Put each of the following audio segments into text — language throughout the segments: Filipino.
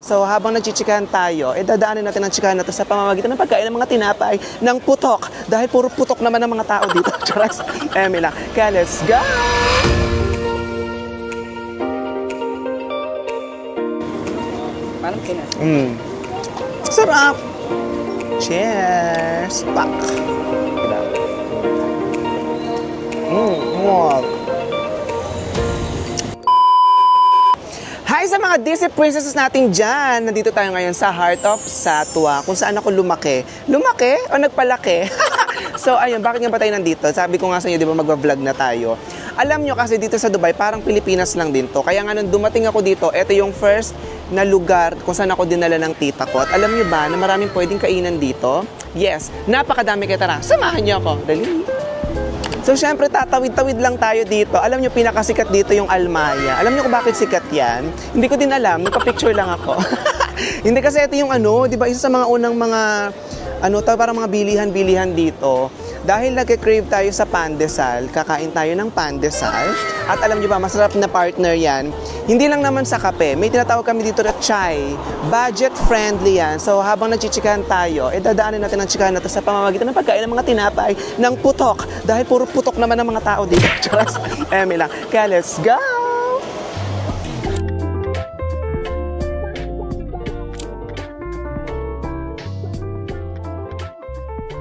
So habang nagchichikahan tayo, dadaanin natin ang chikahan natin sa pamamagitan ng pagkain ng mga tinapay ng putok. Dahil puro putok naman ng mga tao dito. Charas, Emila. Kaya let's go! Parang Pinas. Sarap! Cheers! Pak! Wow! Hi sa mga Disney princesses natin dyan! Nandito tayo ngayon sa Heart of Satwa, kung saan ako lumaki. Lumaki o nagpalaki? So ayun, bakit nga ba tayo nandito? Sabi ko nga sa inyo, di ba magva-vlog na tayo. Alam nyo kasi dito sa Dubai, parang Pilipinas lang din to. Kaya nga nung dumating ako dito, ito yung first na lugar kung saan ako dinala ng tita ko. At alam nyo ba na maraming pwedeng kainan dito? Yes, napakadami. Kaya tara, samahan nyo ako. Dali! So, syempre, tatawid-tawid lang tayo dito. Alam nyo, pinakasikat dito yung Almaya. Alam nyo kung bakit sikat yan? Hindi ko din alam. Nagpa-picture lang ako. Hindi kasi ito yung di ba, isa sa mga unang mga, parang mga bilihan-bilihan dito. Dahil nag-crave tayo sa pandesal, kakain tayo ng pandesal. At alam nyo ba, masarap na partner yan. Hindi lang naman sa kape. May tinatawag kami dito na chai. Budget-friendly yan. So, habang nagchichikahan tayo, dadaanin natin ang chikahan natin sa pamamagitan ng pagkain ng mga tinapay ng putok. Dahil puro putok naman ng mga tao dito. Charas, Emila. Kaya let's go!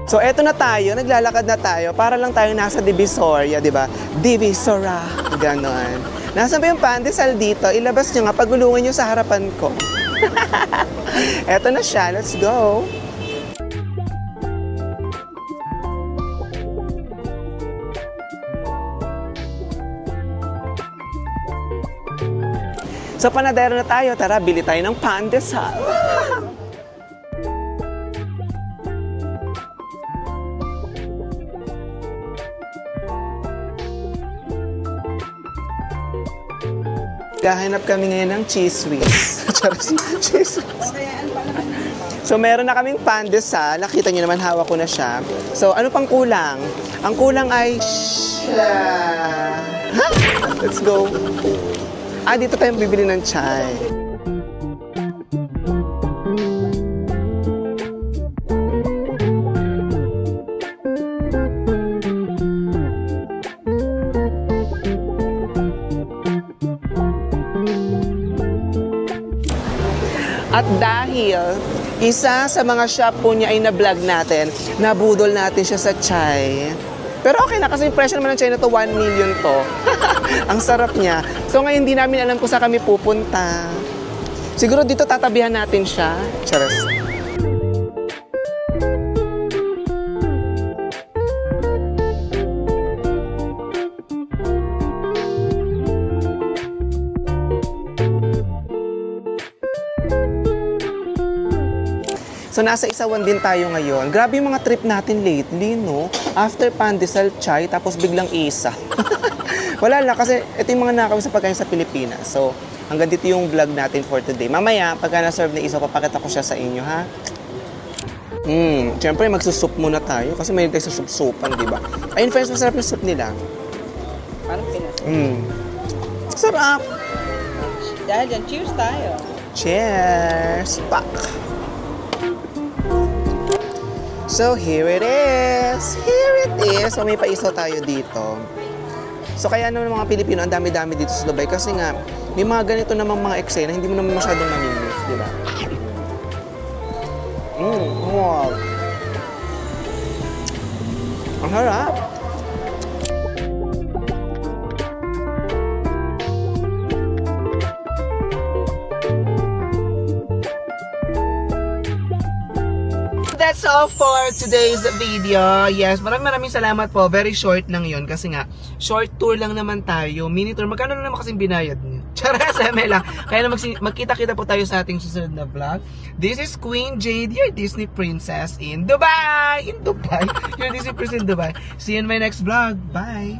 So, eto na tayo, naglalakad na tayo, para lang tayo nasa Divisoria, di ba? Divisora, ganon. Nasaan ba yung pandesal dito? Ilabas nyo nga, pagulungan nyo sa harapan ko. Eto na siya, let's go! So, panadero na tayo, tara, bili tayo ng pandesal. Kahanap kami ngayon ng cheese whiz. Cheese whiz. So, meron na kaming pandesal. Nakita nyo naman, hawak ko na siya. So, ano pang kulang? Ang kulang ay... Let's go. Dito tayo bibili ng chai. At dahil isa sa mga shop po niya ay na-vlog natin, nabudol natin siya sa chai. Pero okay na kasi yung presyo naman ng chai na to, 1 million to. Ang sarap niya. So ngayon hindi namin alam kung saan kami pupunta. Siguro dito tatabihan natin siya. Charas. So, nasa Isawan din tayo ngayon. Grabe yung mga trip natin lately, no? After pandesal, chai, tapos biglang isa. Wala lang, kasi ito yung mga nakakawin sa pagkain sa Pilipinas. So, hanggang dito yung vlog natin for today. Mamaya, pagka na-serve na isa, papakita ko siya sa inyo, ha? Siyempre, magsusup muna tayo kasi may tayo sa sup-supan, di ba? Ayun, friends, masarap yung soup nila. Parang Pinas. Sarap! Dahil dyan, cheers tayo. Cheers! Pak! So, here it is! Here it is! So, may paiso tayo dito. So, kaya naman mga Pilipino, ang dami-dami dito sa Dubai. Kasi nga, may mga ganito namang mga eksena, hindi mo naman masyadong mamimiss, di ba? Wow! Ang harap! That's all for today's video. Yes, maraming salamat po. Very short lang yun kasi nga, short tour lang naman tayo. Mini tour. Magkano na naman kasing binayad niyo? Charas, Emela. Kaya na magkita-kita po tayo sa ating susunod na vlog. This is Queen Jade, your Disney princess in Dubai! In Dubai? Your Disney princess in Dubai. See you in my next vlog. Bye!